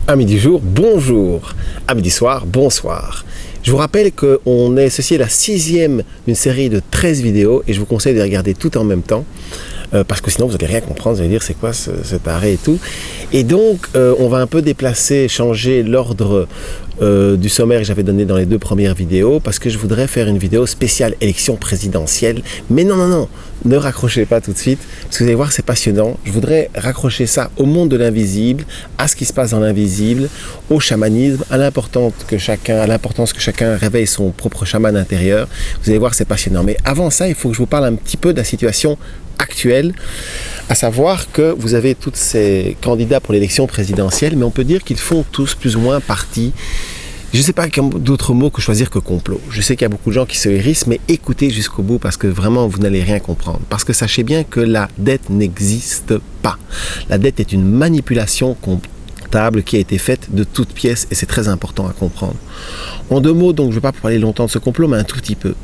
Amis du jour, bonjour. Amis du soir, bonsoir. Je vous rappelle qu'on est, ceci est la 6e d'une série de 13 vidéos et je vous conseille de les regarder toutes en même temps parce que sinon vous n'allez rien comprendre, vous allez dire c'est quoi cet arrêt et tout. Et donc on va un peu déplacer, changer l'ordre du sommaire que j'avais donné dans les 2 premières vidéos parce que je voudrais faire une vidéo spéciale élection présidentielle. Mais non, ne raccrochez pas tout de suite parce que vous allez voir c'est passionnant. Je voudrais raccrocher ça au monde de l'invisible, à ce qui se passe dans l'invisible, au chamanisme, à l'importance que chacun réveille son propre chaman intérieur. Vous allez voir c'est passionnant. Mais avant ça, il faut que je vous parle un petit peu de la situation actuelle, à savoir que vous avez tous ces candidats pour l'élection présidentielle, mais on peut dire qu'ils font tous plus ou moins partie, je ne sais pas d'autres mots que choisir que complot. Je sais qu'il y a beaucoup de gens qui se hérissent, mais écoutez jusqu'au bout parce que vraiment vous n'allez rien comprendre. Parce que sachez bien que la dette n'existe pas. La dette est une manipulation comptable qui a été faite de toutes pièces et c'est très important à comprendre. En 2 mots, donc je ne vais pas parler longtemps de ce complot, mais un tout petit peu.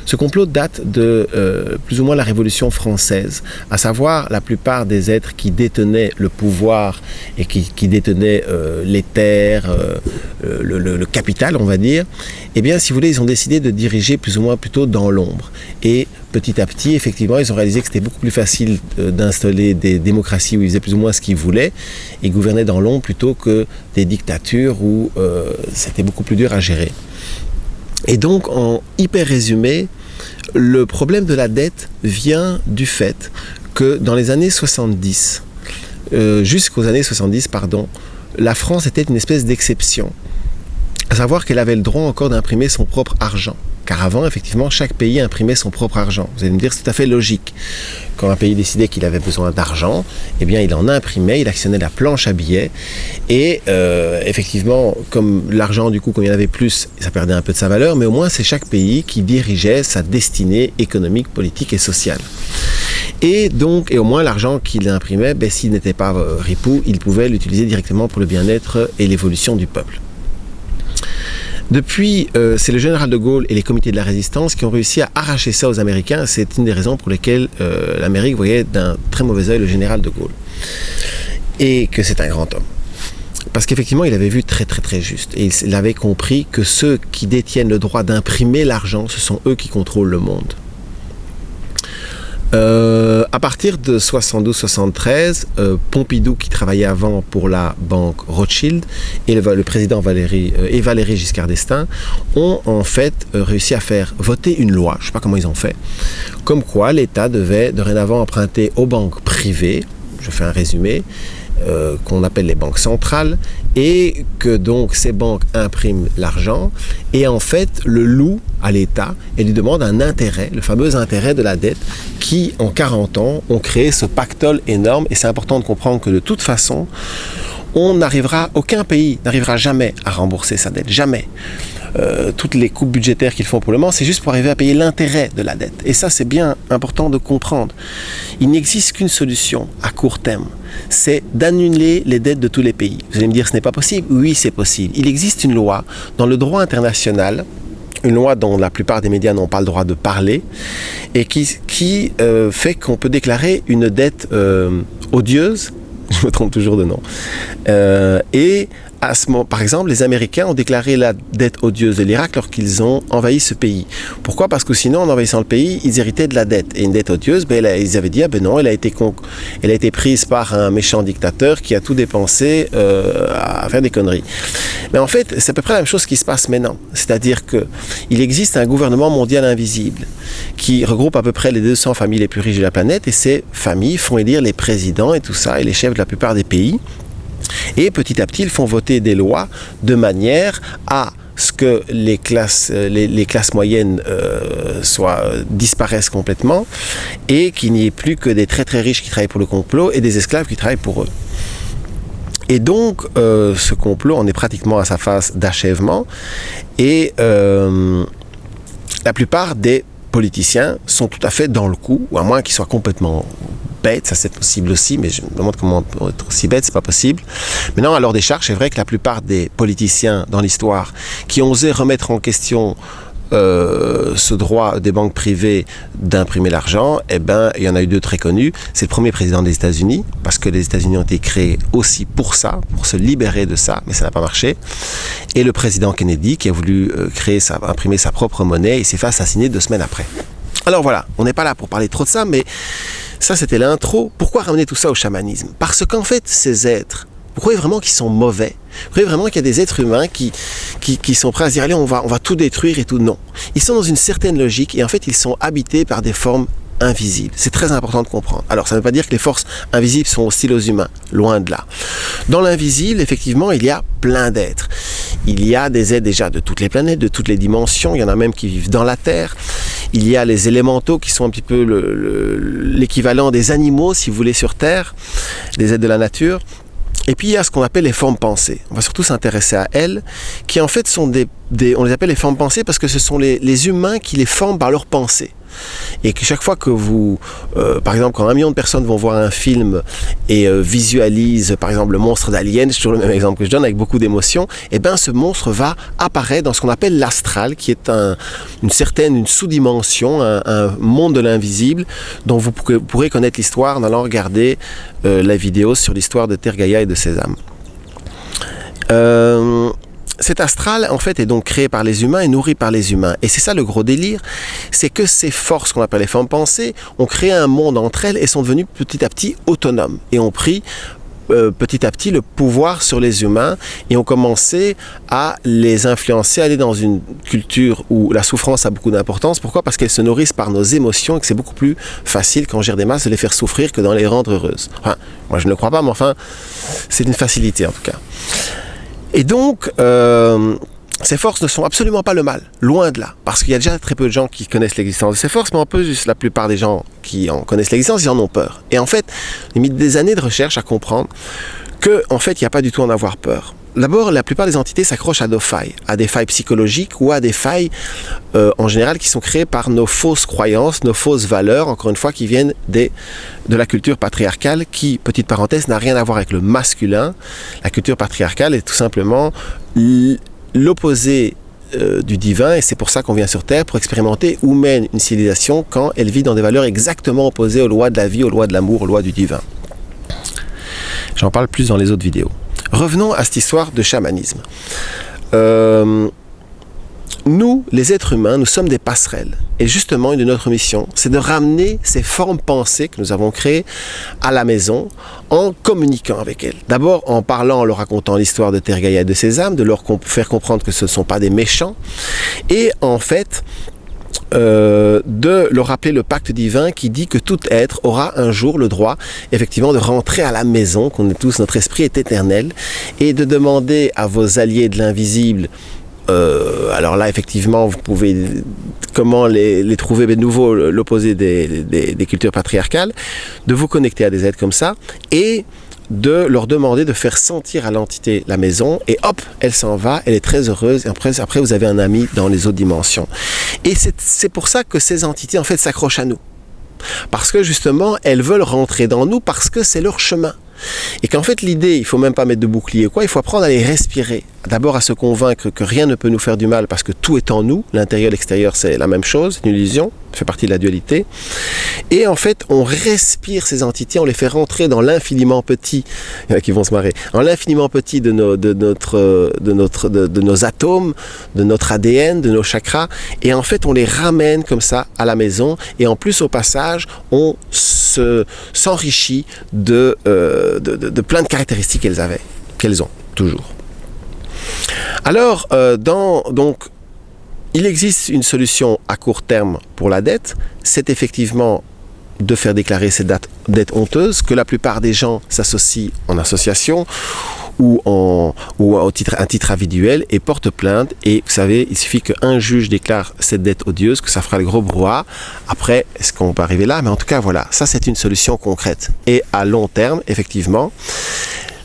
Ce complot date de plus ou moins la Révolution française, à savoir la plupart des êtres qui détenaient le pouvoir et qui détenaient les terres, le capital, on va dire, eh bien, si vous voulez, ils ont décidé de diriger plus ou moins plutôt dans l'ombre. Et petit à petit, effectivement, ils ont réalisé que c'était beaucoup plus facile d'installer des démocraties où ils faisaient plus ou moins ce qu'ils voulaient et gouvernaient dans l'ombre plutôt que des dictatures où c'était beaucoup plus dur à gérer. Et donc, en hyper résumé, le problème de la dette vient du fait que dans les années 70, jusqu'aux années 70, la France était une espèce d'exception. À savoir qu'elle avait le droit encore d'imprimer son propre argent. Car avant, effectivement, chaque pays imprimait son propre argent. Vous allez me dire, c'est tout à fait logique. Quand un pays décidait qu'il avait besoin d'argent, eh bien, il en imprimait, il actionnait la planche à billets. Et effectivement, comme l'argent, du coup, quand il y en avait plus, ça perdait un peu de sa valeur, mais au moins, c'est chaque pays qui dirigeait sa destinée économique, politique et sociale. Et donc, et au moins, l'argent qu'il imprimait, s'il n'était pas ripou, il pouvait l'utiliser directement pour le bien-être et l'évolution du peuple. Depuis, c'est le général de Gaulle et les comités de la résistance qui ont réussi à arracher ça aux Américains. C'est une des raisons pour lesquelles l'Amérique voyait d'un très mauvais œil le général de Gaulle. Et que c'est un grand homme. Parce qu'effectivement, il avait vu très juste. Et il avait compris que ceux qui détiennent le droit d'imprimer l'argent, ce sont eux qui contrôlent le monde. À partir de 72-73, Pompidou, qui travaillait avant pour la banque Rothschild, et le président Valéry Giscard d'Estaing, ont en fait réussi à faire voter une loi, je ne sais pas comment ils ont fait, comme quoi l'État devait dorénavant emprunter aux banques privées, je fais un résumé, qu'on appelle les banques centrales, et que donc ces banques impriment l'argent et en fait le louent à l'État et lui demandent un intérêt, le fameux intérêt de la dette qui en 40 ans ont créé ce pactole énorme. Et c'est important de comprendre que de toute façon aucun pays n'arrivera jamais à rembourser sa dette, jamais. Toutes les coupes budgétaires qu'ils font pour le moment, c'est juste pour arriver à payer l'intérêt de la dette. Et ça, c'est bien important de comprendre. Il n'existe qu'une solution à court terme, c'est d'annuler les dettes de tous les pays. Vous allez me dire, ce n'est pas possible? Oui, c'est possible. Il existe une loi dans le droit international, une loi dont la plupart des médias n'ont pas le droit de parler, et qui fait qu'on peut déclarer une dette odieuse, je me trompe toujours de nom, et à ce moment, par exemple, les Américains ont déclaré la dette odieuse de l'Irak lorsqu'ils ont envahi ce pays. Pourquoi? Parce que sinon, en envahissant le pays, ils héritaient de la dette. Et une dette odieuse, ils avaient dit, non, elle a été prise par un méchant dictateur qui a tout dépensé à faire des conneries. Mais en fait, c'est à peu près la même chose qui se passe maintenant. C'est-à-dire qu'il existe un gouvernement mondial invisible qui regroupe à peu près les 200 familles les plus riches de la planète et ces familles font élire les présidents et tout ça et les chefs de la plupart des pays. Et petit à petit, ils font voter des lois de manière à ce que les classes moyennes disparaissent complètement et qu'il n'y ait plus que des très riches qui travaillent pour le complot et des esclaves qui travaillent pour eux. Et donc, ce complot en est pratiquement à sa phase d'achèvement et la plupart des politiciens sont tout à fait dans le coup, ou à moins qu'ils soient complètement bêtes, ça c'est possible aussi, mais je me demande comment être aussi bête, c'est pas possible. Maintenant, à leur décharge, c'est vrai que la plupart des politiciens dans l'histoire qui ont osé remettre en question ce droit des banques privées d'imprimer l'argent, eh ben, il y en a eu deux très connus. C'est le premier président des États-Unis, parce que les États-Unis ont été créés aussi pour ça, pour se libérer de ça, mais ça n'a pas marché. Et le président Kennedy, qui a voulu imprimer sa propre monnaie, il s'est fait assassiner 2 semaines après. Alors voilà, on n'est pas là pour parler trop de ça, mais ça c'était l'intro. Pourquoi ramener tout ça au chamanisme? Parce qu'en fait, ces êtres, vous croyez vraiment qu'ils sont mauvais? Vous croyez vraiment qu'il y a des êtres humains qui sont prêts à se dire allez, on va tout détruire et tout? Non. Ils sont dans une certaine logique et en fait, ils sont habités par des formes invisibles. C'est très important de comprendre. Alors, ça ne veut pas dire que les forces invisibles sont hostiles aux humains. Loin de là. Dans l'invisible, effectivement, il y a plein d'êtres. Il y a des êtres déjà de toutes les planètes, de toutes les dimensions. Il y en a même qui vivent dans la Terre. Il y a les élémentaux qui sont un petit peu l'équivalent des animaux, si vous voulez, sur Terre, des êtres de la nature. Et puis il y a ce qu'on appelle les formes pensées. On va surtout s'intéresser à elles, qui en fait sont on les appelle les formes pensées parce que ce sont les humains qui les forment par leurs pensées. Et que chaque fois que vous, par exemple, quand 1 million de personnes vont voir un film et visualisent, par exemple, le monstre d'Alien, c'est toujours le même exemple que je donne, avec beaucoup d'émotion, et bien ce monstre va apparaître dans ce qu'on appelle l'astral, qui est une sous-dimension, un monde de l'invisible, dont vous pourrez connaître l'histoire en allant regarder la vidéo sur l'histoire de Terre Gaïa et de ses âmes. Cet astral, en fait, est donc créé par les humains et nourri par les humains. Et c'est ça le gros délire, c'est que ces forces qu'on appelle les formes pensées ont créé un monde entre elles et sont devenues petit à petit autonomes et ont pris petit à petit le pouvoir sur les humains et ont commencé à les influencer, à aller dans une culture où la souffrance a beaucoup d'importance. Pourquoi? Parce qu'elles se nourrissent par nos émotions et que c'est beaucoup plus facile quand on gère des masses de les faire souffrir que d'en les rendre heureuses. Enfin, moi je ne le crois pas, mais enfin, c'est une facilité en tout cas. Et donc, ces forces ne sont absolument pas le mal, loin de là, parce qu'il y a déjà très peu de gens qui connaissent l'existence de ces forces, mais en plus, la plupart des gens qui en connaissent l'existence, ils en ont peur. Et en fait, il a mis des années de recherche à comprendre qu'en fait, il n'y a pas du tout à en avoir peur. D'abord, la plupart des entités s'accrochent à des failles psychologiques ou à des failles en général qui sont créées par nos fausses croyances, nos fausses valeurs, encore une fois, qui viennent de la culture patriarcale qui, petite parenthèse, n'a rien à voir avec le masculin. La culture patriarcale est tout simplement l'opposé du divin et c'est pour ça qu'on vient sur Terre pour expérimenter où mène une civilisation quand elle vit dans des valeurs exactement opposées aux lois de la vie, aux lois de l'amour, aux lois du divin. J'en parle plus dans les autres vidéos. Revenons à cette histoire de chamanisme. Nous, les êtres humains, nous sommes des passerelles. Et justement, une de notre mission, c'est de ramener ces formes pensées que nous avons créées à la maison en communiquant avec elles. D'abord, en parlant, en leur racontant l'histoire de Terre Gaïa et de ses âmes, de leur faire comprendre que ce ne sont pas des méchants. Et en fait, de leur rappeler le pacte divin qui dit que tout être aura un jour le droit effectivement de rentrer à la maison, qu'on est tous, notre esprit est éternel, et de demander à vos alliés de l'invisible, alors là effectivement vous pouvez comment les trouver, de nouveau l'opposé des cultures patriarcales, de vous connecter à des êtres comme ça et de leur demander de faire sentir à l'entité la maison et hop, elle s'en va, elle est très heureuse et après vous avez un ami dans les autres dimensions. Et c'est pour ça que ces entités en fait s'accrochent à nous. Parce que justement, elles veulent rentrer dans nous parce que c'est leur chemin. Et qu'en fait l'idée, il ne faut même pas mettre de bouclier quoi, il faut apprendre à les respirer. D'abord à se convaincre que rien ne peut nous faire du mal parce que tout est en nous, l'intérieur et l'extérieur c'est la même chose, c'est une illusion, ça fait partie de la dualité. Et en fait on respire ces entités, on les fait rentrer dans l'infiniment petit, il y en a qui vont se marrer, dans l'infiniment petit de nos atomes, de notre ADN, de nos chakras, et en fait on les ramène comme ça à la maison, et en plus au passage on s'enrichit de plein de caractéristiques qu'elles ont toujours. Alors, donc, il existe une solution à court terme pour la dette, c'est effectivement de faire déclarer ces dettes honteuses, que la plupart des gens s'associent en association ou un titre individuel et portent plainte. Et vous savez, il suffit qu'un juge déclare cette dette odieuse, que ça fera le gros brouhaha. Après, est-ce qu'on peut arriver là? Mais en tout cas, voilà, ça c'est une solution concrète. Et à long terme, effectivement,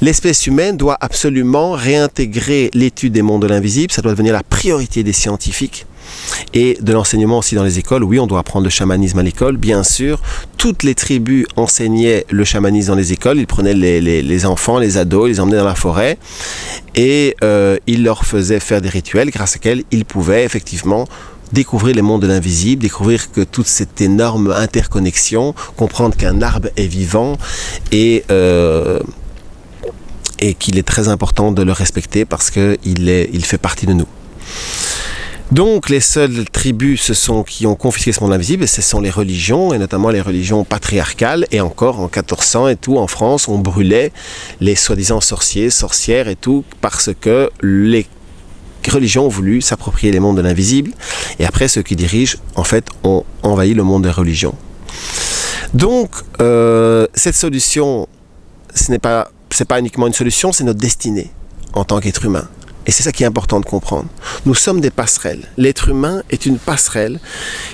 l'espèce humaine doit absolument réintégrer l'étude des mondes de l'invisible. Ça doit devenir la priorité des scientifiques et de l'enseignement aussi dans les écoles. Oui, on doit apprendre le chamanisme à l'école, bien sûr. Toutes les tribus enseignaient le chamanisme dans les écoles. Ils prenaient les enfants, les ados, ils les emmenaient dans la forêt et ils leur faisaient faire des rituels grâce auxquels ils pouvaient effectivement découvrir les mondes de l'invisible, découvrir que toute cette énorme interconnexion, comprendre qu'un arbre est vivant et qu'il est très important de le respecter parce qu'il fait partie de nous. Donc les seules tribus qui ont confisqué ce monde invisible, ce sont les religions, et notamment les religions patriarcales, et encore en 1400 et tout, en France, on brûlait les soi-disant sorciers, sorcières et tout, parce que les religions ont voulu s'approprier les mondes de l'invisible, et après ceux qui dirigent, en fait, ont envahi le monde des religions. Donc, cette solution, c'est pas uniquement une solution, c'est notre destinée en tant qu'être humain. Et c'est ça qui est important de comprendre. Nous sommes des passerelles. L'être humain est une passerelle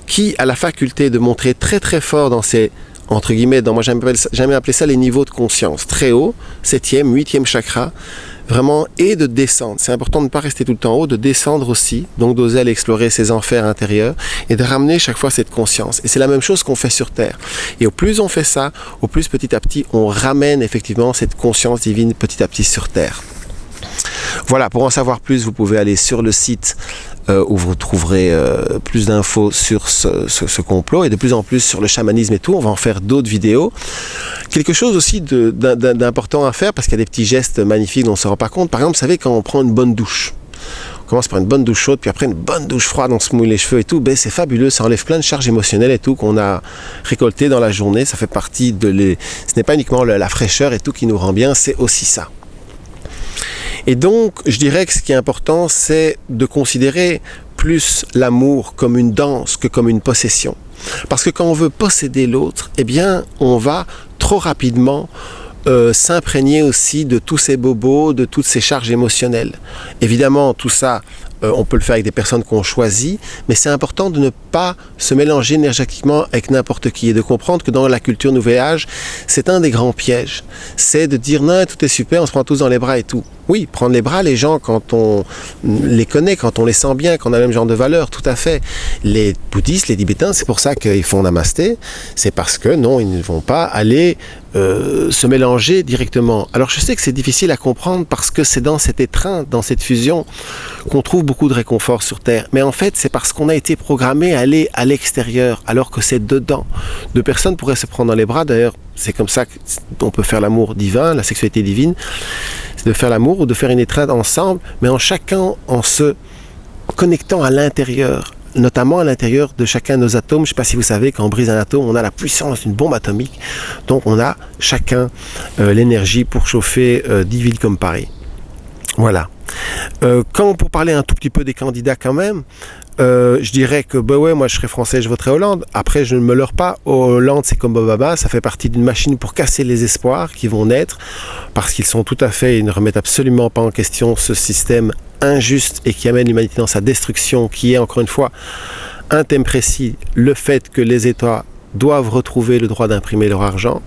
qui a la faculté de montrer très très fort dans ses, entre guillemets, moi j'aime appeler ça les niveaux de conscience. Très haut, 7e, 8e chakra, vraiment, et de descendre. C'est important de ne pas rester tout le temps en haut, de descendre aussi, donc d'oser aller explorer ses enfers intérieurs et de ramener chaque fois cette conscience. Et c'est la même chose qu'on fait sur Terre. Et au plus on fait ça, au plus petit à petit, on ramène effectivement cette conscience divine petit à petit sur Terre. Voilà, pour en savoir plus, vous pouvez aller sur le site où vous trouverez plus d'infos sur ce complot et de plus en plus sur le chamanisme et tout. On va en faire d'autres vidéos. Quelque chose aussi d'important à faire parce qu'il y a des petits gestes magnifiques dont on ne se rend pas compte. Par exemple, vous savez, quand on prend une bonne douche, on commence par une bonne douche chaude, puis après une bonne douche froide, on se mouille les cheveux et tout, ben c'est fabuleux, ça enlève plein de charges émotionnelles et tout qu'on a récoltées dans la journée. Ça fait partie ce n'est pas uniquement la fraîcheur et tout qui nous rend bien, c'est aussi ça. Et donc, je dirais que ce qui est important, c'est de considérer plus l'amour comme une danse que comme une possession. Parce que quand on veut posséder l'autre, eh bien, on va trop rapidement s'imprégner aussi de tous ces bobos, de toutes ces charges émotionnelles. Évidemment, tout ça, on peut le faire avec des personnes qu'on choisit, mais c'est important de ne pas se mélanger énergétiquement avec n'importe qui et de comprendre que dans la culture Nouvel Âge, c'est un des grands pièges. C'est de dire non, tout est super, on se prend tous dans les bras et tout. Oui, prendre les bras, les gens, quand on les connaît, quand on les sent bien, quand on a le même genre de valeurs, tout à fait. Les bouddhistes, les tibétains, c'est pour ça qu'ils font namasté, c'est parce que non, ils ne vont pas aller se mélanger directement. Alors je sais que c'est difficile à comprendre parce que c'est dans cette étreinte, dans cette fusion qu'on trouve beaucoup de réconfort sur Terre. Mais en fait, c'est parce qu'on a été programmé à aller à l'extérieur, alors que c'est dedans. Deux personnes pourraient se prendre dans les bras, d'ailleurs, c'est comme ça qu'on peut faire l'amour divin, la sexualité divine, c'est de faire l'amour ou de faire une étreinte ensemble, mais en chacun, en se connectant à l'intérieur, notamment à l'intérieur de chacun de nos atomes. Je ne sais pas si vous savez, quand on brise un atome, on a la puissance d'une bombe atomique. Donc on a chacun l'énergie pour chauffer 10 villes comme Paris. Voilà. Pour parler un tout petit peu des candidats quand même, je dirais que moi je serais français, je voterais Hollande. Après, je ne me leurre pas, Hollande c'est comme Obama, ça fait partie d'une machine pour casser les espoirs qui vont naître, parce qu'ils sont tout à fait, ils ne remettent absolument pas en question ce système injuste et qui amène l'humanité dans sa destruction, qui est encore une fois un thème précis, le fait que les États doivent retrouver le droit d'imprimer leur argent.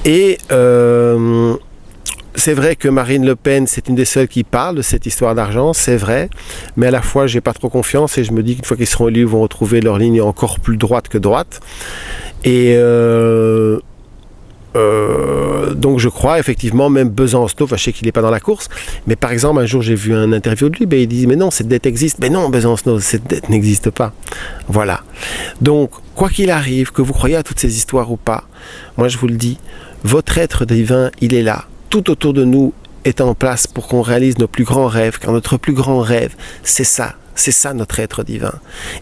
Et c'est vrai que Marine Le Pen, c'est une des seules qui parle de cette histoire d'argent, c'est vrai, mais à la fois, j'ai pas trop confiance et je me dis qu'une fois qu'ils seront élus, ils vont retrouver leur ligne encore plus droite que droite. Et donc je crois effectivement, même Besancenot, je sais qu'il n'est pas dans la course, mais par exemple un jour j'ai vu un interview de lui, il dit mais non, cette dette existe. Mais non, Besancenot, cette dette n'existe pas. Voilà. Donc quoi qu'il arrive, que vous croyez à toutes ces histoires ou pas, moi je vous le dis, votre être divin, il est là. Tout autour de nous est en place pour qu'on réalise nos plus grands rêves, car notre plus grand rêve, c'est ça notre être divin.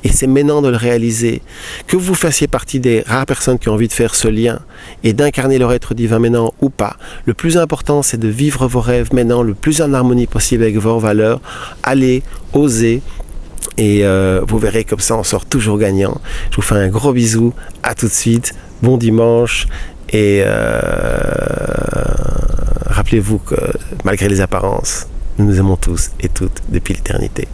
Et c'est maintenant de le réaliser. Que vous fassiez partie des rares personnes qui ont envie de faire ce lien et d'incarner leur être divin maintenant ou pas, le plus important c'est de vivre vos rêves maintenant le plus en harmonie possible avec vos valeurs. Allez, osez. Et vous verrez, comme ça on sort toujours gagnant. Je vous fais un gros bisou, à tout de suite, bon dimanche. Et rappelez-vous que malgré les apparences, nous nous aimons tous et toutes depuis l'éternité.